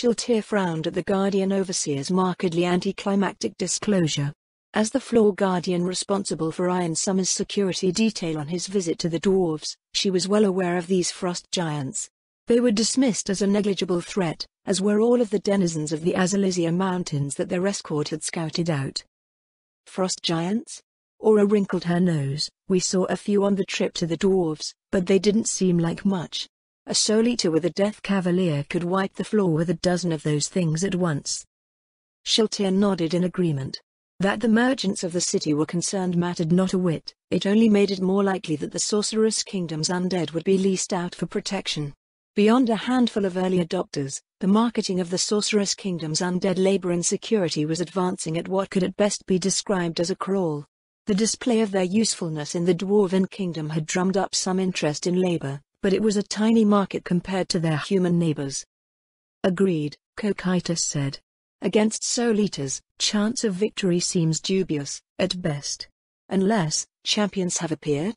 Shiltir frowned at the Guardian Overseer's markedly anticlimactic disclosure. As the floor guardian responsible for Iron Summer's security detail on his visit to the dwarves, she was well aware of these frost giants. They were dismissed as a negligible threat, as were all of the denizens of the Azalizia Mountains that their escort had scouted out. Frost giants? Aura wrinkled her nose. We saw a few on the trip to the dwarves, but they didn't seem like much. A Soul Eater with a Death Cavalier could wipe the floor with a dozen of those things at once. Shiltir nodded in agreement. That the merchants of the city were concerned mattered not a whit. It only made it more likely that the Sorceress Kingdom's undead would be leased out for protection. Beyond a handful of early adopters, the marketing of the Sorceress Kingdom's undead labor and security was advancing at what could at best be described as a crawl. The display of their usefulness in the Dwarven Kingdom had drummed up some interest in labor, but it was a tiny market compared to their human neighbors. Agreed, Cocytus said. Against Soul Eaters, chance of victory seems dubious, at best. Unless champions have appeared?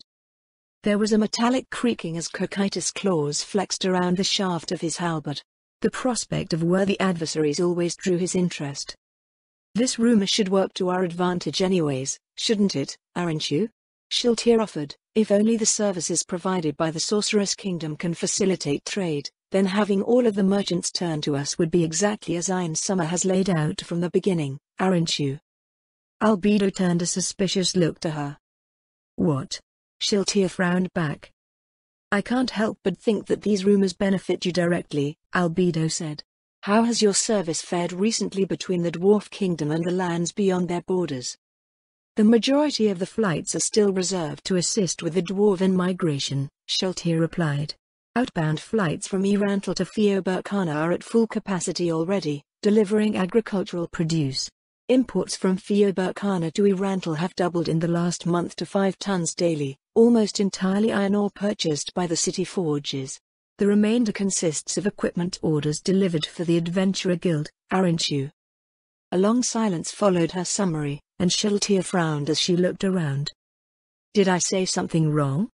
There was a metallic creaking as Cocytus' claws flexed around the shaft of his halberd. The prospect of worthy adversaries always drew his interest. This rumor should work to our advantage anyways, shouldn't it, aren't you? Shiltir offered. If only the services provided by the Sorceress Kingdom can facilitate trade, then having all of the merchants turn to us would be exactly as Iron Summer has laid out from the beginning, aren't you? Albedo turned a suspicious look to her. What? Shiltir frowned back. I can't help but think that these rumors benefit you directly, Albedo said. How has your service fared recently between the Dwarf Kingdom and the lands beyond their borders? The majority of the flights are still reserved to assist with the Dwarven migration, Shiltir replied. Outbound flights from Erantal to Fioburkana are at full capacity already, delivering agricultural produce. Imports from Fioburkana to Erantal have doubled in the last month to 5 tons daily, almost entirely iron ore purchased by the city forges. The remainder consists of equipment orders delivered for the Adventurer Guild, aren't you? A long silence followed her summary, and Shiltir frowned as she looked around. Did I say something wrong?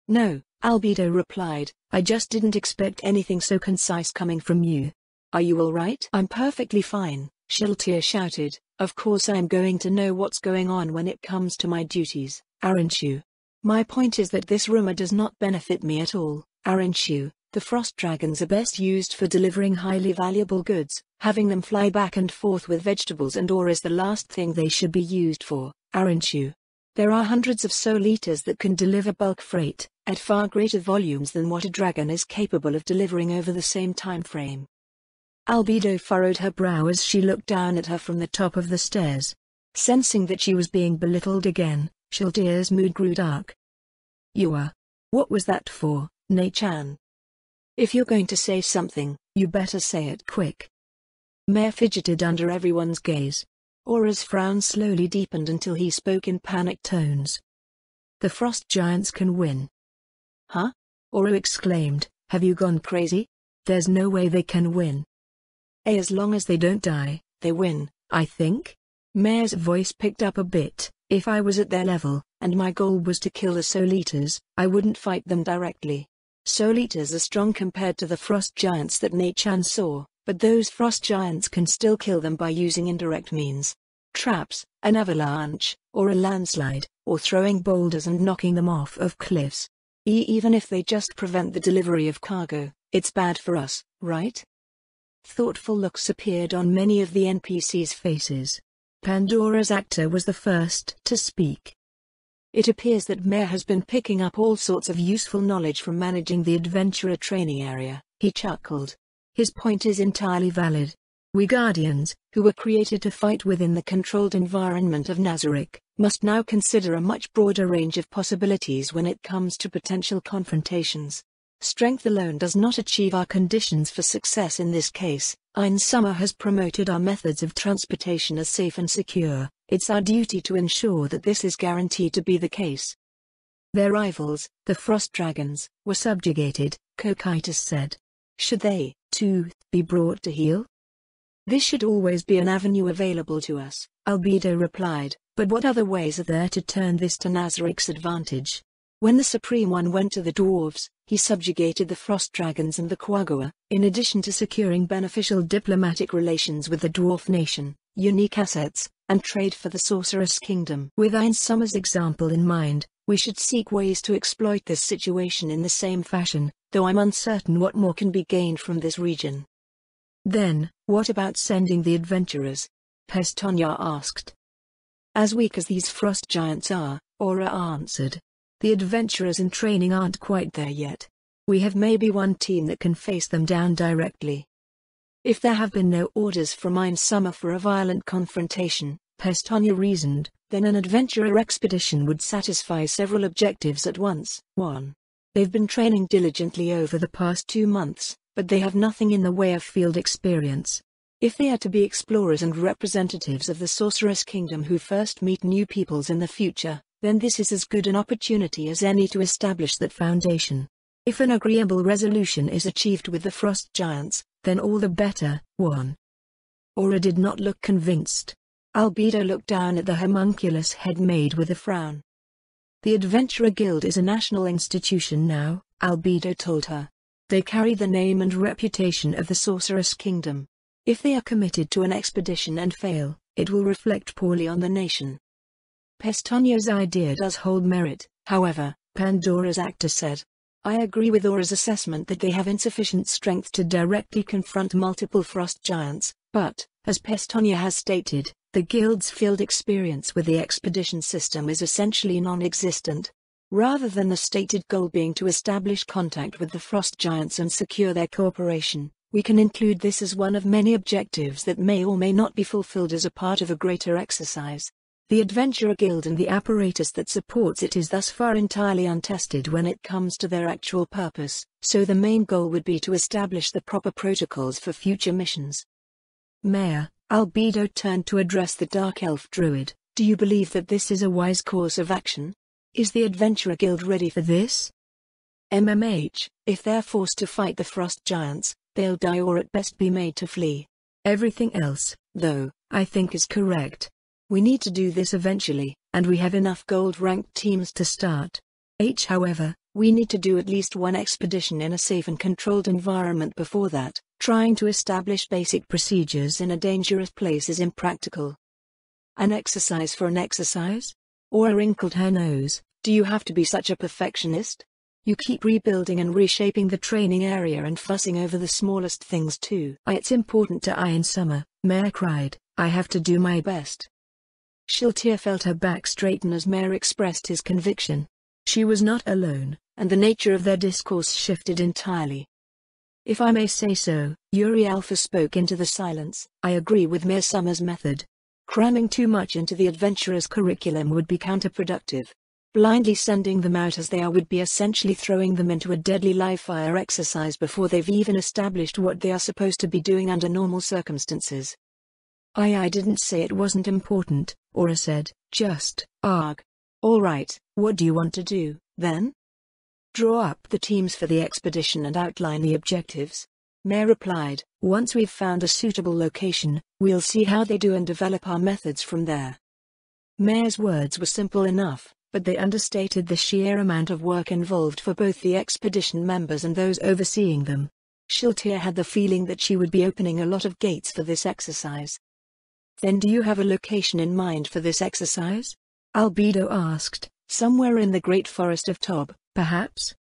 No, Albedo replied, I just didn't expect anything so concise coming from you. Are you all right? I'm perfectly fine, Shiltir shouted. Of course I'm going to know what's going on when it comes to my duties, aren't you? My point is that this rumor does not benefit me at all, aren't you? The frost dragons are best used for delivering highly valuable goods. Having them fly back and forth with vegetables and ore is the last thing they should be used for, aren't you? There are hundreds of Soul Eaters that can deliver bulk freight, at far greater volumes than what a dragon is capable of delivering over the same time frame. Albedo furrowed her brow as she looked down at her from the top of the stairs. Sensing that she was being belittled again, Shiltir's mood grew dark. You are. What was that for, Nei-chan? If you're going to say something, you better say it quick. Mare fidgeted under everyone's gaze. Aura's frown slowly deepened until he spoke in panicked tones. The frost giants can win. Huh? Aura exclaimed, have you gone crazy? There's no way they can win. As long as they don't die, they win, I think. Mare's voice picked up a bit. If I was at their level, and my goal was to kill the Soul Eaters, I wouldn't fight them directly. Soul Eaters are strong compared to the frost giants that Nei-chan saw, but those frost giants can still kill them by using indirect means. Traps, an avalanche, or a landslide, or throwing boulders and knocking them off of cliffs. Even if they just prevent the delivery of cargo, it's bad for us, right? Thoughtful looks appeared on many of the NPCs' faces. Pandora's actor was the first to speak. It appears that Mare has been picking up all sorts of useful knowledge from managing the adventurer training area, he chuckled. His point is entirely valid. We Guardians, who were created to fight within the controlled environment of Nazarick, must now consider a much broader range of possibilities when it comes to potential confrontations. Strength alone does not achieve our conditions for success in this case. Iron Summer has promoted our methods of transportation as safe and secure. It's our duty to ensure that this is guaranteed to be the case. Their rivals, the Frost Dragons, were subjugated, Cocytus said. Should they, too, be brought to heel? This should always be an avenue available to us, Albedo replied, but what other ways are there to turn this to Nazarick's advantage? When the Supreme One went to the dwarves, he subjugated the Frost Dragons and the Quagga, in addition to securing beneficial diplomatic relations with the dwarf nation, unique assets, and trade for the Sorceress Kingdom. With Iron Summer's example in mind, we should seek ways to exploit this situation in the same fashion, though I'm uncertain what more can be gained from this region. Then, what about sending the adventurers? Pestonia asked. As weak as these frost giants are, Aura answered, the adventurers in training aren't quite there yet. We have maybe one team that can face them down directly. If there have been no orders from Iron Summer for a violent confrontation, Pestonia reasoned, then an adventurer expedition would satisfy several objectives at once. 1. They've been training diligently over the past 2 months, but they have nothing in the way of field experience. If they are to be explorers and representatives of the Sorceress Kingdom who first meet new peoples in the future, then this is as good an opportunity as any to establish that foundation. If an agreeable resolution is achieved with the Frost Giants, then all the better. 1. Aura did not look convinced. Albedo looked down at the homunculus head made with a frown. The Adventurer Guild is a national institution now, Albedo told her. They carry the name and reputation of the Sorceress Kingdom. If they are committed to an expedition and fail, it will reflect poorly on the nation. Pestonia's idea does hold merit, however, Pandora's actor said. I agree with Aura's assessment that they have insufficient strength to directly confront multiple frost giants, but, as Pestonia has stated, the guild's field experience with the expedition system is essentially non-existent. Rather than the stated goal being to establish contact with the frost giants and secure their cooperation, we can include this as one of many objectives that may or may not be fulfilled as a part of a greater exercise. The Adventurer Guild and the apparatus that supports it is thus far entirely untested when it comes to their actual purpose, so the main goal would be to establish the proper protocols for future missions. Mayor, Albedo turned to address the Dark Elf Druid. Do you believe that this is a wise course of action? Is the Adventurer Guild ready for this? MMH, if they're forced to fight the Frost Giants, they'll die or at best be made to flee. Everything else, though, I think is correct. We need to do this eventually, and we have enough gold-ranked teams to start. However, we need to do at least one expedition in a safe and controlled environment before that. Trying to establish basic procedures in a dangerous place is impractical. An exercise for an exercise? Aura wrinkled her nose. Do you have to be such a perfectionist? You keep rebuilding and reshaping the training area and fussing over the smallest things too. It's important to Iron Summer, Mare cried. I have to do my best. Shiltir felt her back straighten as Mare expressed his conviction. She was not alone, and the nature of their discourse shifted entirely. If I may say so, Yuri Alpha spoke into the silence. I agree with Mare Summer's method. Cramming too much into the adventurer's curriculum would be counterproductive. Blindly sending them out as they are would be essentially throwing them into a deadly live-fire exercise before they've even established what they are supposed to be doing under normal circumstances. I didn't say it wasn't important, Aura said, just, All right, what do you want to do, then? Draw up the teams for the expedition and outline the objectives. Mare replied, once we've found a suitable location, we'll see how they do and develop our methods from there. Mare's words were simple enough, but they understated the sheer amount of work involved for both the expedition members and those overseeing them. Shiltir had the feeling that she would be opening a lot of gates for this exercise. Then do you have a location in mind for this exercise? Albedo asked. Somewhere in the Great Forest of Tob, perhaps?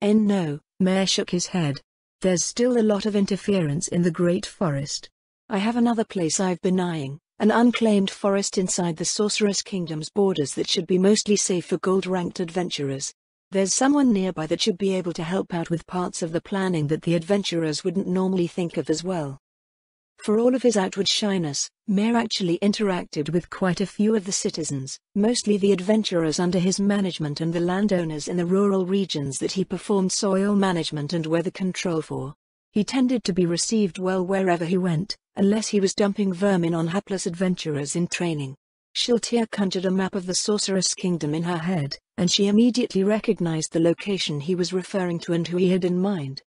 No, Mare shook his head. There's still a lot of interference in the Great Forest. I have another place I've been eyeing, an unclaimed forest inside the Sorceress Kingdom's borders that should be mostly safe for gold-ranked adventurers. There's someone nearby that should be able to help out with parts of the planning that the adventurers wouldn't normally think of as well. For all of his outward shyness, Mare actually interacted with quite a few of the citizens, mostly the adventurers under his management and the landowners in the rural regions that he performed soil management and weather control for. He tended to be received well wherever he went, unless he was dumping vermin on hapless adventurers in training. Shiltir conjured a map of the Sorceress Kingdom in her head, and she immediately recognized the location he was referring to and who he had in mind.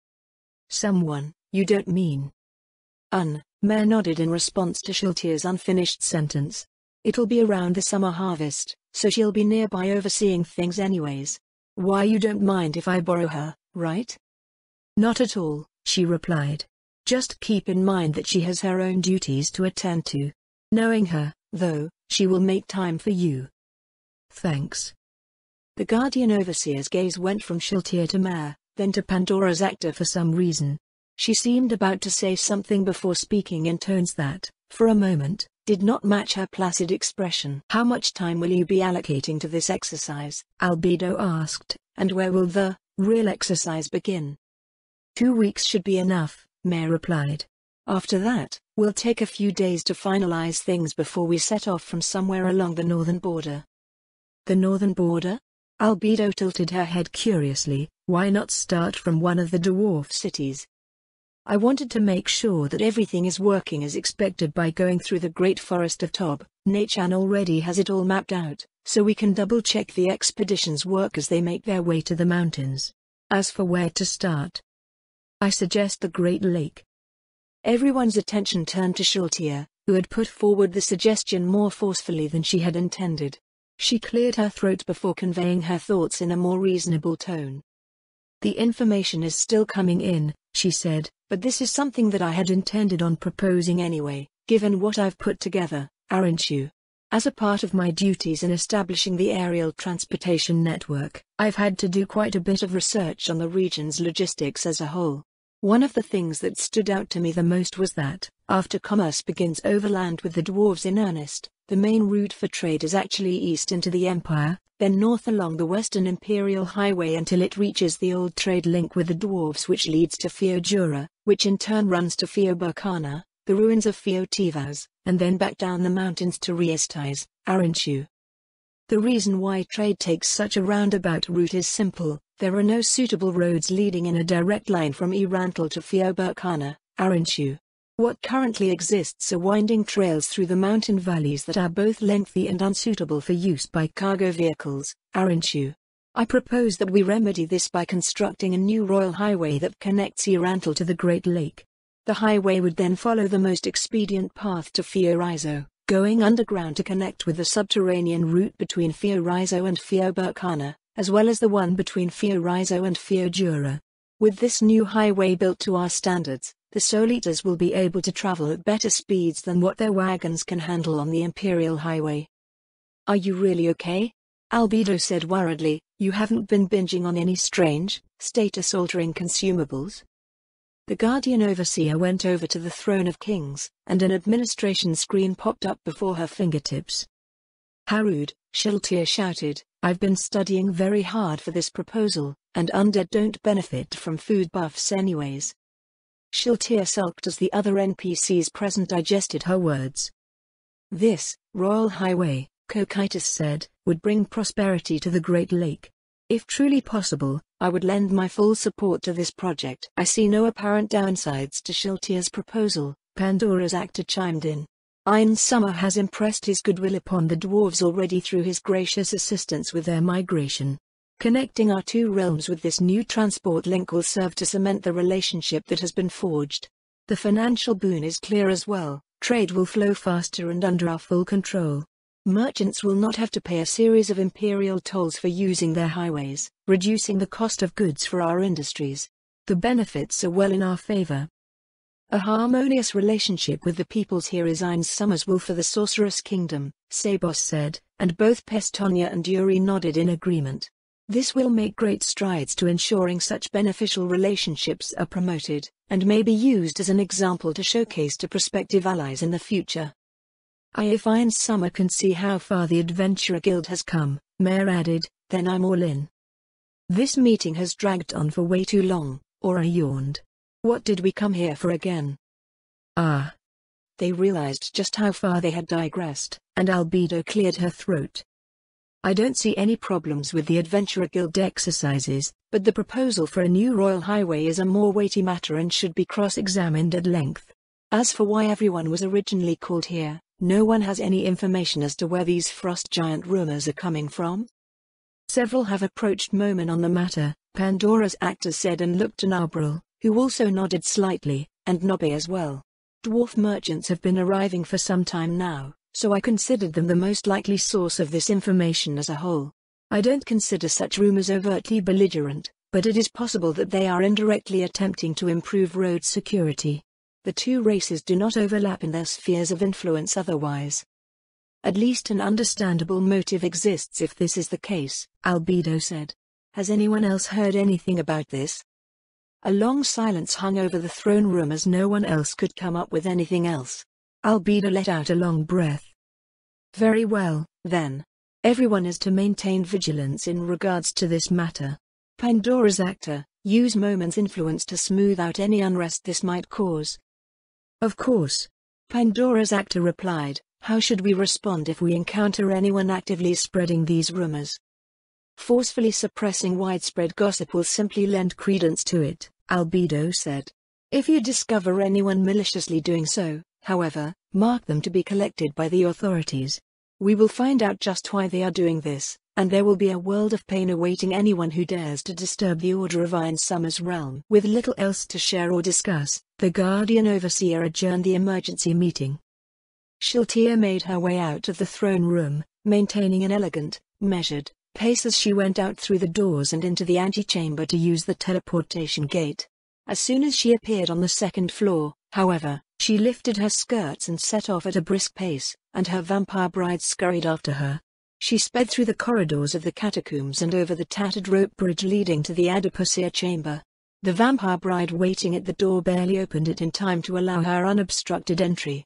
Someone, you don't mean? Mare nodded in response to Shiltir's unfinished sentence. It'll be around the summer harvest, so she'll be nearby overseeing things anyways. Why, you don't mind if I borrow her, right? Not at all, she replied. Just keep in mind that she has her own duties to attend to. Knowing her, though, she will make time for you. Thanks. The Guardian Overseer's gaze went from Shiltir to Mare, then to Pandora's actor for some reason. She seemed about to say something before speaking in tones that, for a moment, did not match her placid expression. How much time will you be allocating to this exercise? Albedo asked. And where will the real exercise begin? 2 weeks should be enough, Mare replied. After that, we'll take a few days to finalize things before we set off from somewhere along the northern border. The northern border? Albedo tilted her head curiously. Why not start from one of the dwarf cities? I wanted to make sure that everything is working as expected by going through the Great Forest of Tob. Nachan already has it all mapped out, so we can double-check the expedition's work as they make their way to the mountains. As for where to start, I suggest the Great Lake. Everyone's attention turned to Shiltir, who had put forward the suggestion more forcefully than she had intended. She cleared her throat before conveying her thoughts in a more reasonable tone. The information is still coming in, she said, but this is something that I had intended on proposing anyway, given what I've put together, aren't you? As a part of my duties in establishing the aerial transportation network, I've had to do quite a bit of research on the region's logistics as a whole. One of the things that stood out to me the most was that, after commerce begins overland with the dwarves in earnest, the main route for trade is actually east into the Empire, then north along the Western Imperial Highway until it reaches the old trade link with the dwarves, which leads to Fiojura, which in turn runs to Fioburkana, the ruins of Fiotivas, and then back down the mountains to Riestais, aren't you? The reason why trade takes such a roundabout route is simple. There are no suitable roads leading in a direct line from Irantal to Fioburkana, aren't you? What currently exists are winding trails through the mountain valleys that are both lengthy and unsuitable for use by cargo vehicles, aren't you? I propose that we remedy this by constructing a new royal highway that connects Irantal to the Great Lake. The highway would then follow the most expedient path to Fiorizo, going underground to connect with the subterranean route between Fiorizo and Fioburkana, as well as the one between Fiorizo and Fiojura. With this new highway built to our standards, the Solitas will be able to travel at better speeds than what their wagons can handle on the Imperial Highway. Are you really okay? Albedo said worriedly. You haven't been binging on any strange, status-altering consumables? The Guardian Overseer went over to the Throne of Kings, and an administration screen popped up before her fingertips. How rude, Shiltir shouted. I've been studying very hard for this proposal, and undead don't benefit from food buffs anyways. Shiltir sulked as the other NPCs present digested her words. This royal highway, Cocytus said, would bring prosperity to the Great Lake. If truly possible, I would lend my full support to this project. I see no apparent downsides to Shiltir's proposal, Pandora's actor chimed in. Iron Summer has impressed his goodwill upon the dwarves already through his gracious assistance with their migration. Connecting our two realms with this new transport link will serve to cement the relationship that has been forged. The financial boon is clear as well. Trade will flow faster and under our full control. Merchants will not have to pay a series of imperial tolls for using their highways, reducing the cost of goods for our industries. The benefits are well in our favor. A harmonious relationship with the peoples here is Iron Summer's will for the Sorceress Kingdom, Sabos said, and both Pestonia and Yuri nodded in agreement. This will make great strides to ensuring such beneficial relationships are promoted, and may be used as an example to showcase to prospective allies in the future. If Iron Summer can see how far the Adventurer Guild has come, Mare added, then I'm all in. This meeting has dragged on for way too long, Aura yawned. What did we come here for again? They realized just how far they had digressed, and Albedo cleared her throat. I don't see any problems with the Adventurer Guild exercises, but the proposal for a new royal highway is a more weighty matter and should be cross-examined at length. As for why everyone was originally called here, no one has any information as to where these frost giant rumors are coming from. Several have approached Momin on the matter, Pandora's actor said and looked to Nabril, who also nodded slightly, and Nobbe as well. Dwarf merchants have been arriving for some time now, so I considered them the most likely source of this information as a whole. I don't consider such rumors overtly belligerent, but it is possible that they are indirectly attempting to improve road security. The two races do not overlap in their spheres of influence otherwise. At least an understandable motive exists if this is the case, Albedo said. Has anyone else heard anything about this? A long silence hung over the throne room as no one else could come up with anything else. Albedo let out a long breath. Very well, then. Everyone is to maintain vigilance in regards to this matter. Pandora's actor, use moment's influence to smooth out any unrest this might cause. Of course. Pandora's actor replied, how should we respond if we encounter anyone actively spreading these rumors? Forcefully suppressing widespread gossip will simply lend credence to it, Albedo said. If you discover anyone maliciously doing so, however, mark them to be collected by the authorities. We will find out just why they are doing this, and there will be a world of pain awaiting anyone who dares to disturb the order of Iron Summer's realm. With little else to share or discuss, the Guardian Overseer adjourned the emergency meeting. Shiltea made her way out of the throne room, maintaining an elegant, measured pace as she went out through the doors and into the antechamber to use the teleportation gate. As soon as she appeared on the second floor, however, she lifted her skirts and set off at a brisk pace, and her vampire bride scurried after her. She sped through the corridors of the catacombs and over the tattered rope bridge leading to the Adiposia chamber. The vampire bride waiting at the door barely opened it in time to allow her unobstructed entry.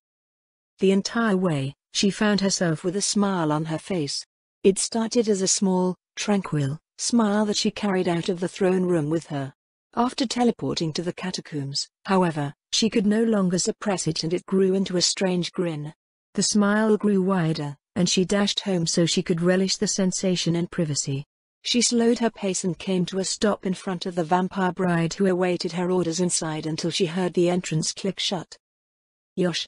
The entire way, she found herself with a smile on her face. It started as a small, tranquil smile that she carried out of the throne room with her. After teleporting to the catacombs, however, she could no longer suppress it and it grew into a strange grin. The smile grew wider, and she dashed home so she could relish the sensation and privacy. She slowed her pace and came to a stop in front of the vampire bride who awaited her orders inside until she heard the entrance click shut. Yosh!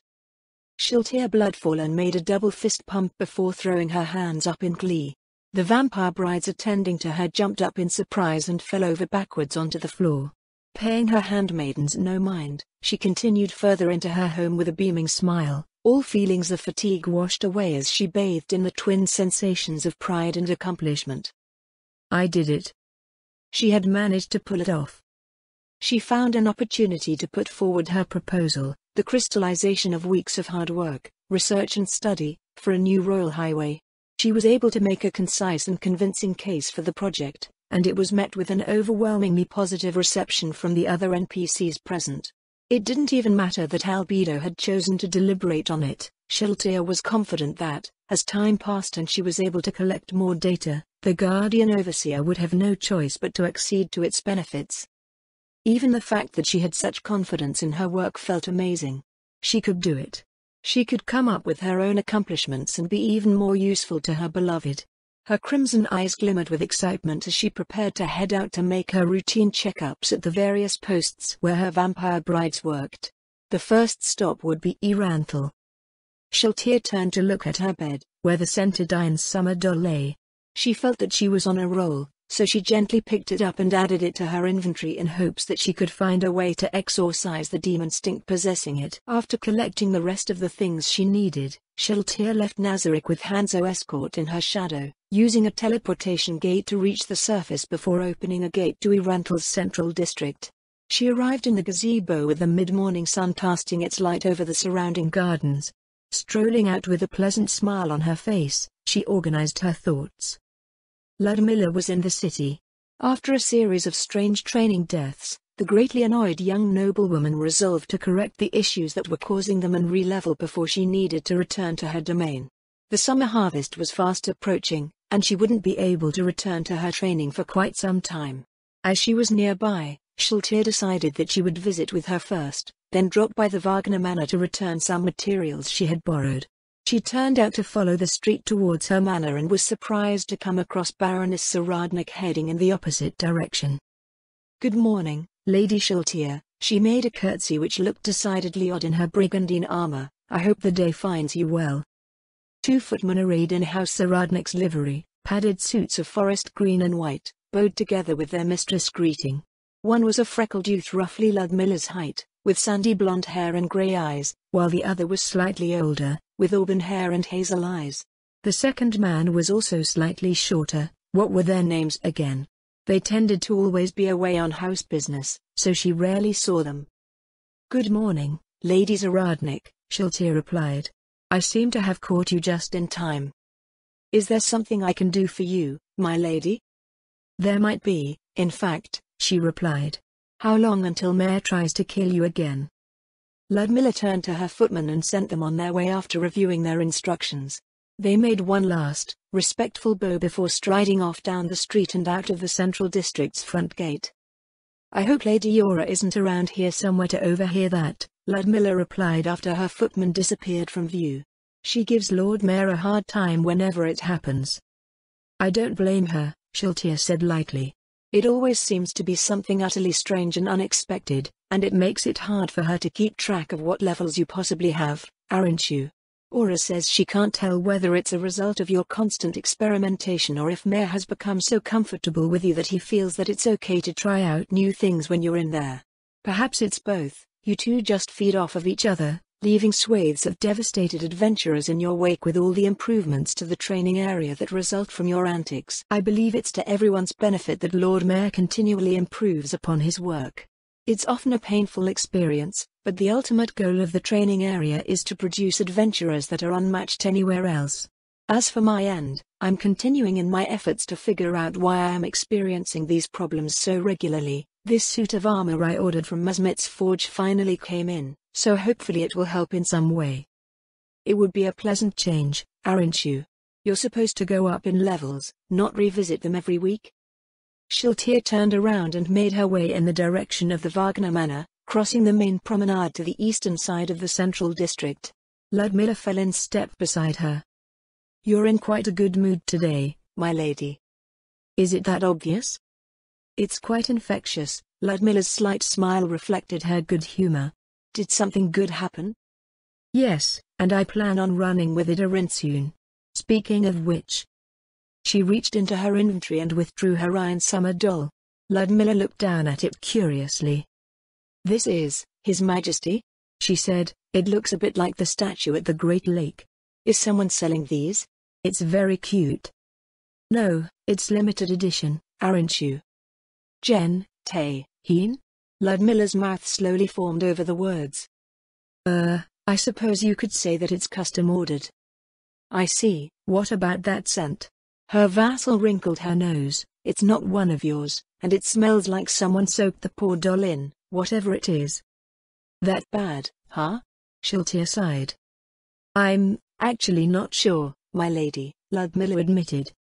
Shiltea Bloodfallen made a double fist pump before throwing her hands up in glee. The vampire brides attending to her jumped up in surprise and fell over backwards onto the floor. Paying her handmaidens no mind, she continued further into her home with a beaming smile, all feelings of fatigue washed away as she bathed in the twin sensations of pride and accomplishment. I did it. She had managed to pull it off. She found an opportunity to put forward her proposal, the crystallization of weeks of hard work, research and study, for a new royal highway. She was able to make a concise and convincing case for the project, and it was met with an overwhelmingly positive reception from the other NPCs present. It didn't even matter that Albedo had chosen to deliberate on it. Shiltea was confident that, as time passed and she was able to collect more data, the Guardian Overseer would have no choice but to accede to its benefits. Even the fact that she had such confidence in her work felt amazing. She could do it. She could come up with her own accomplishments and be even more useful to her beloved. Her crimson eyes glimmered with excitement as she prepared to head out to make her routine checkups at the various posts where her vampire brides worked. The first stop would be Iranthal. Shiltea turned to look at her bed, where the scented Iron Summer doll lay. She felt that she was on a roll, so she gently picked it up and added it to her inventory in hopes that she could find a way to exorcise the demon stink possessing it. After collecting the rest of the things she needed, Shiltea left Nazarick with Hanzo escort in her shadow, using a teleportation gate to reach the surface before opening a gate to Iranthal's central district. She arrived in the gazebo with the mid-morning sun casting its light over the surrounding gardens. Strolling out with a pleasant smile on her face, she organized her thoughts. Ludmilla was in the city. After a series of strange training deaths, the greatly annoyed young noblewoman resolved to correct the issues that were causing them and re-level before she needed to return to her domain. The summer harvest was fast approaching, and she wouldn't be able to return to her training for quite some time. As she was nearby, Shiltea decided that she would visit with her first, then drop by the Wagner Manor to return some materials she had borrowed. She turned out to follow the street towards her manor and was surprised to come across Baroness Saradnik heading in the opposite direction. "Good morning, Lady Shiltea," she made a curtsy which looked decidedly odd in her brigandine armor. "I hope the day finds you well." Two footmen arrayed in House Saradnik's livery, padded suits of forest green and white, bowed together with their mistress' greeting. One was a freckled youth roughly Ludmilla's height, with sandy blonde hair and grey eyes, while the other was slightly older, with auburn hair and hazel eyes. The second man was also slightly shorter, What were their names again? They tended to always be away on house business, so she rarely saw them. Good morning, Lady Zaradnik, Shiltir replied. I seem to have caught you just in time. Is there something I can do for you, my lady? There might be, in fact, she replied. How long until Mare tries to kill you again? Ludmilla turned to her footmen and sent them on their way after reviewing their instructions. They made one last, respectful bow before striding off down the street and out of the central district's front gate. I hope Lady Yora isn't around here somewhere to overhear that, Ludmilla replied after her footman disappeared from view. She gives Lord Mayor a hard time whenever it happens. I don't blame her, Shiltir said lightly. It always seems to be something utterly strange and unexpected, and it makes it hard for her to keep track of what levels you possibly have, aren't you? Aura says she can't tell whether it's a result of your constant experimentation or if Mayor has become so comfortable with you that he feels that it's okay to try out new things when you're in there. Perhaps it's both. You two just feed off of each other, leaving swathes of devastated adventurers in your wake with all the improvements to the training area that result from your antics. I believe it's to everyone's benefit that Lord Mayor continually improves upon his work. It's often a painful experience, but the ultimate goal of the training area is to produce adventurers that are unmatched anywhere else. As for my end, I'm continuing in my efforts to figure out why I am experiencing these problems so regularly. This suit of armor I ordered from Mazmit's forge finally came in, so hopefully it will help in some way. It would be a pleasant change, aren't you? You're supposed to go up in levels, not revisit them every week? Shiltir turned around and made her way in the direction of the Wagner Manor, crossing the main promenade to the eastern side of the central district. Ludmilla fell in step beside her. You're in quite a good mood today, my lady. Is it that obvious? It's quite infectious. Ludmilla's slight smile reflected her good humor. Did something good happen? Yes, and I plan on running with it around soon. Speaking of which. She reached into her inventory and withdrew her Iron Summer doll. Ludmilla looked down at it curiously. This is, His Majesty? She said, it looks a bit like the statue at the Great Lake. Is someone selling these? It's very cute. No, it's limited edition, aren't you? Jen, Tay, Heen? Ludmilla's mouth slowly formed over the words. I suppose you could say that it's custom ordered. I see. What about that scent? Her vassal wrinkled her nose. It's not one of yours, and it smells like someone soaked the poor doll in, whatever it is. That bad, huh? Shiltir sighed. I'm actually not sure, my lady, Ludmilla admitted.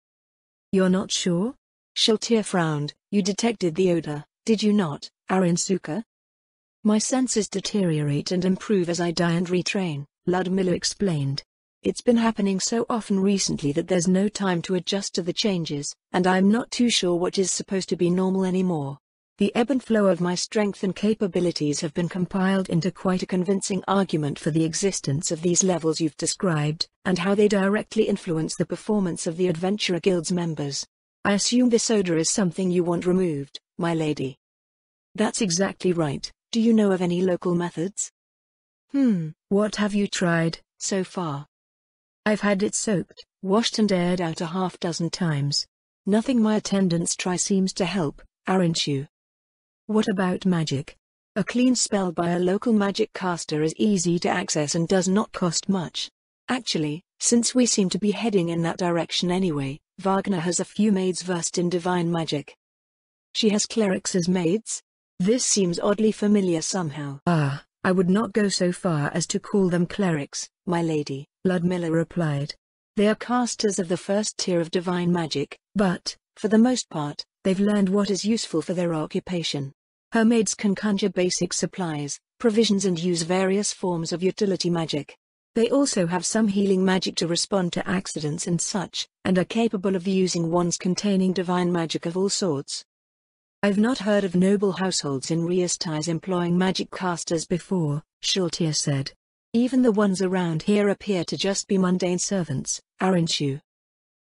You're not sure? Shiltir frowned. You detected the odor, did you not, Arinsuka? My senses deteriorate and improve as I die and retrain, Ludmilla explained. It's been happening so often recently that there's no time to adjust to the changes, and I'm not too sure what is supposed to be normal anymore. The ebb and flow of my strength and capabilities have been compiled into quite a convincing argument for the existence of these levels you've described, and how they directly influence the performance of the Adventurer Guild's members. I assume this odor is something you want removed, my lady. That's exactly right. Do you know of any local methods? What have you tried, so far? I've had it soaked, washed and aired out a half-dozen times. Nothing my attendants try seems to help, aren't you? What about magic? A clean spell by a local magic caster is easy to access and does not cost much. Actually, since we seem to be heading in that direction anyway, Wagner has a few maids versed in divine magic. She has clerics as maids? This seems oddly familiar somehow. I would not go so far as to call them clerics, my lady, Ludmilla replied. They are casters of the first tier of divine magic, but, for the most part, they've learned what is useful for their occupation. Her maids can conjure basic supplies, provisions and use various forms of utility magic. They also have some healing magic to respond to accidents and such, and are capable of using wands containing divine magic of all sorts. I've not heard of noble households in Riastais employing magic casters before, Shiltir said. Even the ones around here appear to just be mundane servants, aren't you?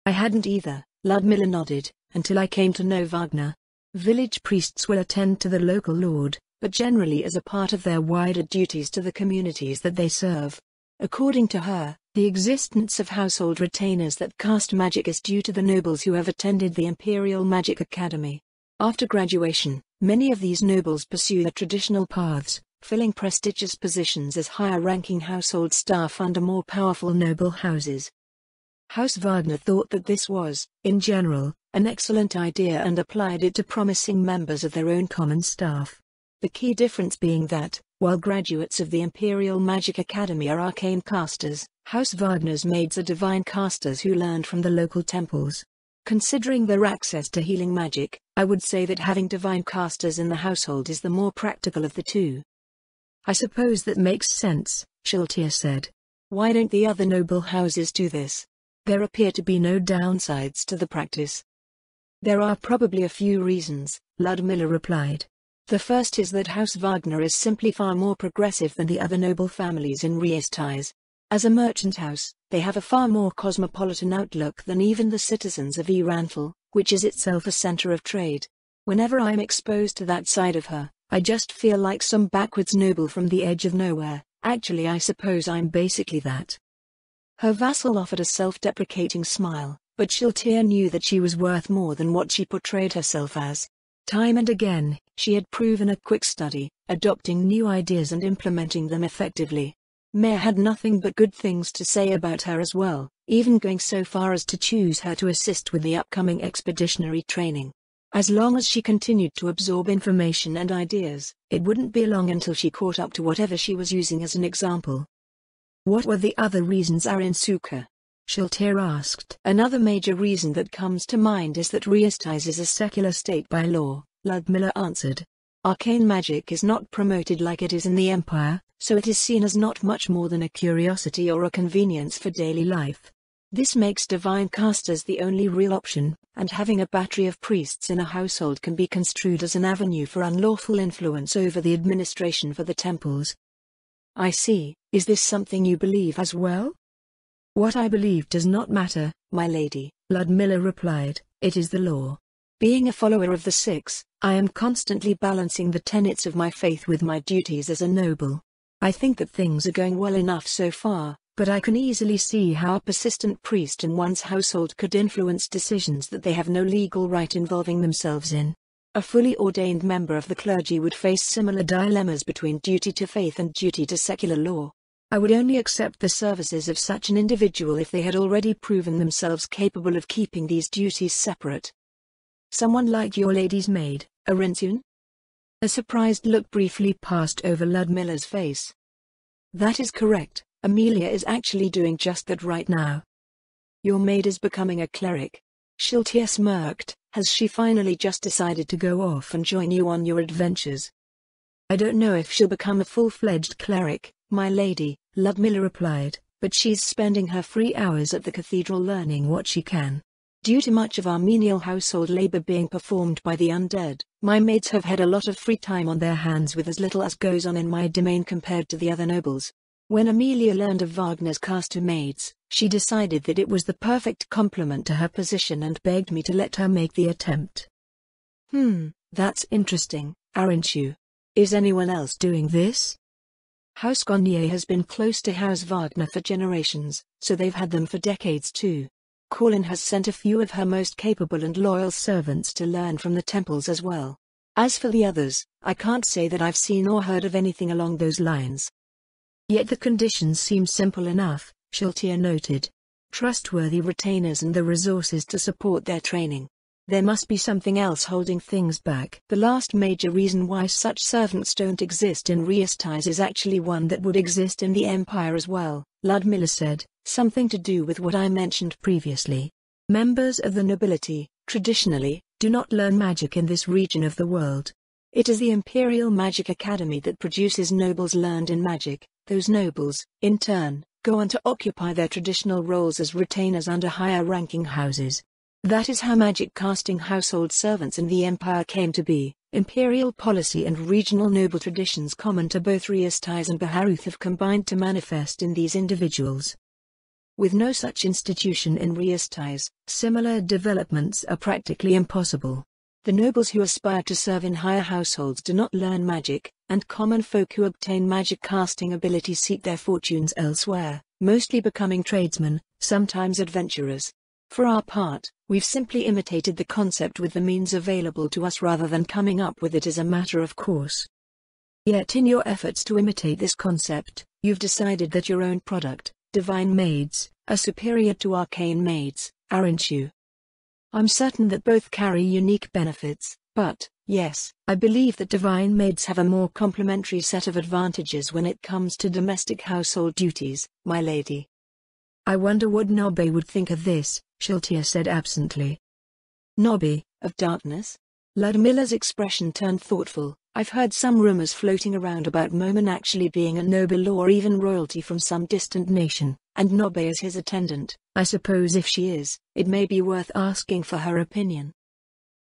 I hadn't either, Ludmilla nodded, until I came to know Wagner. Village priests will attend to the local lord, but generally as a part of their wider duties to the communities that they serve. According to her, The existence of household retainers that cast magic is due to the nobles who have attended the Imperial Magic Academy. After graduation, many of these nobles pursue the traditional paths, filling prestigious positions as higher-ranking household staff under more powerful noble houses. House Wagner thought that this was, in general, an excellent idea and applied it to promising members of their own common staff. The key difference being that, while graduates of the Imperial Magic Academy are arcane casters, House Wagner's maids are divine casters who learned from the local temples. Considering their access to healing magic, I would say that having divine casters in the household is the more practical of the two. I suppose that makes sense, Shiltir said. Why don't the other noble houses do this? There appear to be no downsides to the practice. There are probably a few reasons, Ludmilla replied. The first is that House Wagner is simply far more progressive than the other noble families in Riestais. As a merchant house, they have a far more cosmopolitan outlook than even the citizens of Eranthal, which is itself a center of trade. Whenever I'm exposed to that side of her, I just feel like some backwards noble from the edge of nowhere. Actually, I suppose I'm basically that. Her vassal offered a self-deprecating smile, but Shiltir knew that she was worth more than what she portrayed herself as. Time and again, she had proven a quick study, adopting new ideas and implementing them effectively. Mayor had nothing but good things to say about her as well, even going so far as to choose her to assist with the upcoming expeditionary training. As long as she continued to absorb information and ideas, it wouldn't be long until she caught up to whatever she was using as an example. What were the other reasons, Arinsuka? Shiltir asked. Another major reason that comes to mind is that Riestais is a secular state by law, Ludmilla answered. Arcane magic is not promoted like it is in the Empire, so it is seen as not much more than a curiosity or a convenience for daily life. This makes divine casters the only real option, and having a battery of priests in a household can be construed as an avenue for unlawful influence over the administration for the temples. I see. Is this something you believe as well? What I believe does not matter, my lady, Ludmilla replied, it is the law. Being a follower of the Six, I am constantly balancing the tenets of my faith with my duties as a noble. I think that things are going well enough so far, but I can easily see how a persistent priest in one's household could influence decisions that they have no legal right involving themselves in. A fully ordained member of the clergy would face similar dilemmas between duty to faith and duty to secular law. I would only accept the services of such an individual if they had already proven themselves capable of keeping these duties separate. Someone like your lady's maid, Arinsun? A surprised look briefly passed over Ludmilla's face. That is correct, Amelia is actually doing just that right now. Your maid is becoming a cleric. Shiltir smirked. Has she finally just decided to go off and join you on your adventures? I don't know if she'll become a full-fledged cleric, my lady, Ludmilla replied, but she's spending her free hours at the cathedral learning what she can. Due to much of our menial household labor being performed by the undead, my maids have had a lot of free time on their hands with as little as goes on in my domain compared to the other nobles. When Amelia learned of Wagner's caster maids, she decided that it was the perfect complement to her position and begged me to let her make the attempt. That's interesting, Arinsu. Is anyone else doing this? House Gonnier has been close to House Wagner for generations, so they've had them for decades too. Corlin has sent a few of her most capable and loyal servants to learn from the temples as well. As for the others, I can't say that I've seen or heard of anything along those lines. Yet the conditions seem simple enough, Shiltir noted. Trustworthy retainers and the resources to support their training. There must be something else holding things back. The last major reason why such servants don't exist in Riestais is actually one that would exist in the Empire as well, Ludmilla said, something to do with what I mentioned previously. Members of the nobility, traditionally, do not learn magic in this region of the world. It is the Imperial Magic Academy that produces nobles learned in magic. Those nobles, in turn, go on to occupy their traditional roles as retainers under higher-ranking houses. That is how magic-casting household servants in the Empire came to be. Imperial policy and regional noble traditions common to both Riestais and Baharuth have combined to manifest in these individuals. With no such institution in Riestais, similar developments are practically impossible. The nobles who aspire to serve in higher households do not learn magic, and common folk who obtain magic casting ability seek their fortunes elsewhere, mostly becoming tradesmen, sometimes adventurers. For our part, we've simply imitated the concept with the means available to us rather than coming up with it as a matter of course. Yet in your efforts to imitate this concept, you've decided that your own product, divine maids, are superior to arcane maids, aren't you? I'm certain that both carry unique benefits, but, yes, I believe that divine maids have a more complementary set of advantages when it comes to domestic household duties, my lady. I wonder what Nobby would think of this, Shiltir said absently. Nobby, of darkness? Ludmilla's expression turned thoughtful. I've heard some rumors floating around about Momin actually being a noble or even royalty from some distant nation, and Nobby is his attendant. I suppose if she is, it may be worth asking for her opinion.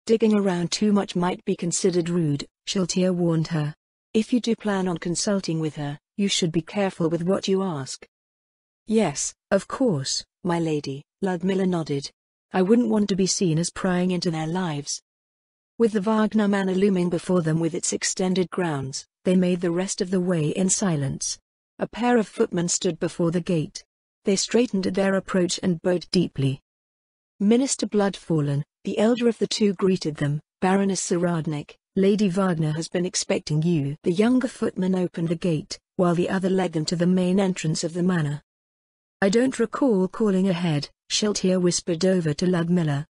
Digging around too much might be considered rude, Shiltir warned her. If you do plan on consulting with her, you should be careful with what you ask. Yes, of course, my lady, Ludmilla nodded. I wouldn't want to be seen as prying into their lives. With the Wagner manor looming before them with its extended grounds, they made the rest of the way in silence. A pair of footmen stood before the gate. They straightened at their approach and bowed deeply. Minister Bloodfallen, the elder of the two, greeted them. Baroness Saradnik, Lady Wagner has been expecting you. The younger footman opened the gate, while the other led them to the main entrance of the manor. I don't recall calling ahead, Shiltir whispered over to Ludmilla.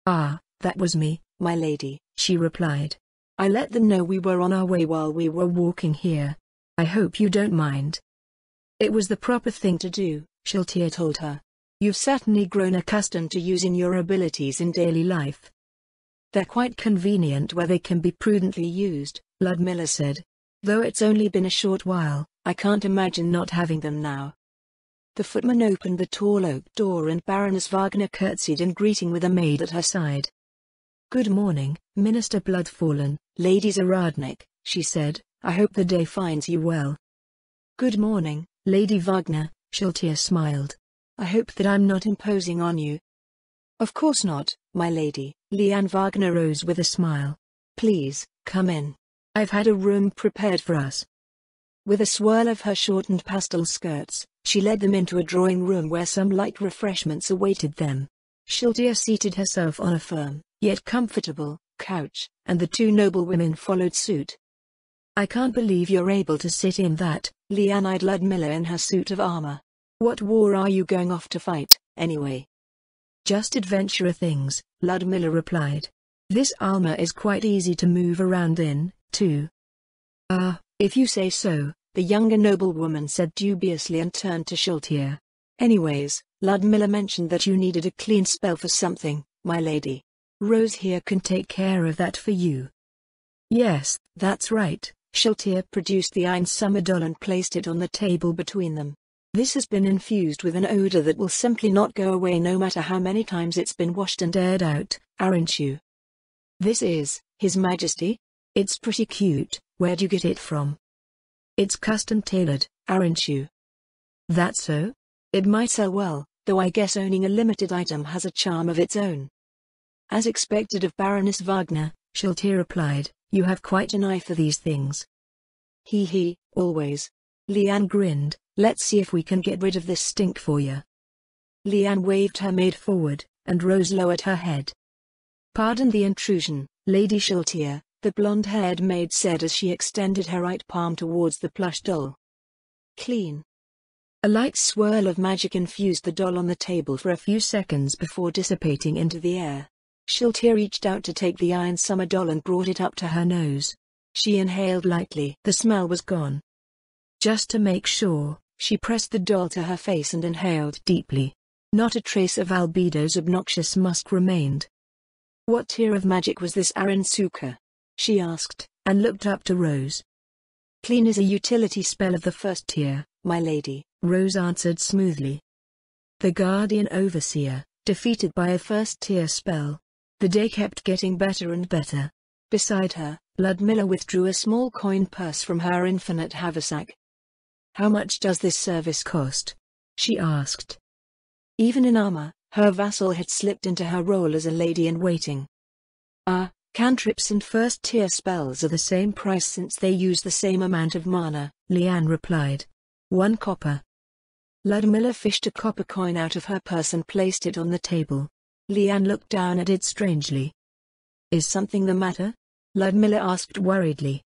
Ah, that was me, my lady, she replied. I let them know we were on our way while we were walking here. I hope you don't mind. It was the proper thing to do, Shiltir told her. You've certainly grown accustomed to using your abilities in daily life. They're quite convenient where they can be prudently used, Ludmilla said. Though it's only been a short while, I can't imagine not having them now. The footman opened the tall oak door and Baroness Wagner curtsied in greeting with a maid at her side. Good morning, Minister Bloodfallen, Lady Zaradnik, she said. I hope the day finds you well. Good morning, Lady Wagner, Shiltir smiled. I hope that I'm not imposing on you. Of course not, my lady. Leanne Wagner rose with a smile. Please, come in. I've had a room prepared for us. With a swirl of her shortened pastel skirts, she led them into a drawing room where some light refreshments awaited them. Shiltir seated herself on a firm, yet comfortable, couch, and the two noblewomen followed suit. I can't believe you're able to sit in that, Leanne eyed Ludmilla in her suit of armor. What war are you going off to fight, anyway? Just adventurer things, Ludmilla replied. This armor is quite easy to move around in, too. Ah, if you say so, the younger noblewoman said dubiously and turned to Shiltir. Anyways, Ludmilla mentioned that you needed a clean spell for something, my lady. Rose here can take care of that for you. Yes, that's right. Shiltir produced the Einsummer doll and placed it on the table between them. This has been infused with an odor that will simply not go away no matter how many times it's been washed and aired out, aren't you? This is, His Majesty? It's pretty cute. Where'd you get it from? It's custom tailored, aren't you? That's so? It might sell well, though I guess owning a limited item has a charm of its own. As expected of Baroness Wagner, Shiltir replied, you have quite an eye for these things. He, always. Leanne grinned, let's see if we can get rid of this stink for you. Leanne waved her maid forward, and Rose lowered her head. Pardon the intrusion, Lady Shiltir, the blonde-haired maid said as she extended her right palm towards the plush doll. Clean. A light swirl of magic infused the doll on the table for a few seconds before dissipating into the air. Shiltir reached out to take the Einsummer doll and brought it up to her nose. She inhaled lightly. The smell was gone. Just to make sure, she pressed the doll to her face and inhaled deeply. Not a trace of Albedo's obnoxious musk remained. What tier of magic was this Aransuka? She asked, and looked up to Rose. Clean is a utility spell of the first tier, my lady, Rose answered smoothly. The Guardian Overseer, defeated by a first-tier spell. The day kept getting better and better. Beside her, Ludmilla withdrew a small coin purse from her infinite haversack. How much does this service cost? She asked. Even in armor, her vassal had slipped into her role as a lady-in-waiting. Cantrips and first-tier spells are the same price since they use the same amount of mana, Leanne replied. 1 copper. Ludmilla fished a copper coin out of her purse and placed it on the table. Leanne looked down at it strangely. Is something the matter? Ludmilla asked worriedly.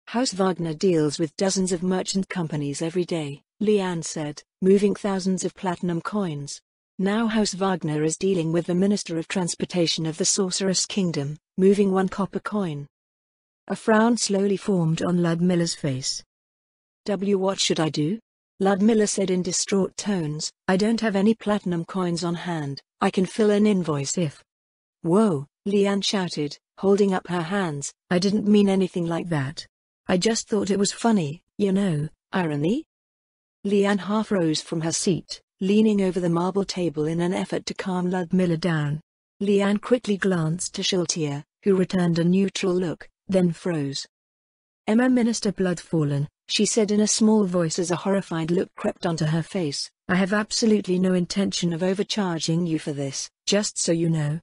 House Wagner deals with dozens of merchant companies every day, Leanne said, moving thousands of platinum coins. Now House Wagner is dealing with the Minister of Transportation of the Sorceress Kingdom, moving 1 copper coin. A frown slowly formed on Ludmilla's face. What should I do? Ludmilla said in distraught tones. I don't have any platinum coins on hand. I can fill an invoice if... Whoa, Leanne shouted, holding up her hands. I didn't mean anything like that. I just thought it was funny, you know, irony? Leanne half rose from her seat, leaning over the marble table in an effort to calm Ludmilla down. Leanne quickly glanced to Shiltir, who returned a neutral look, then froze. Emma Minister Bloodfallen, she said in a small voice as a horrified look crept onto her face. I have absolutely no intention of overcharging you for this, just so you know.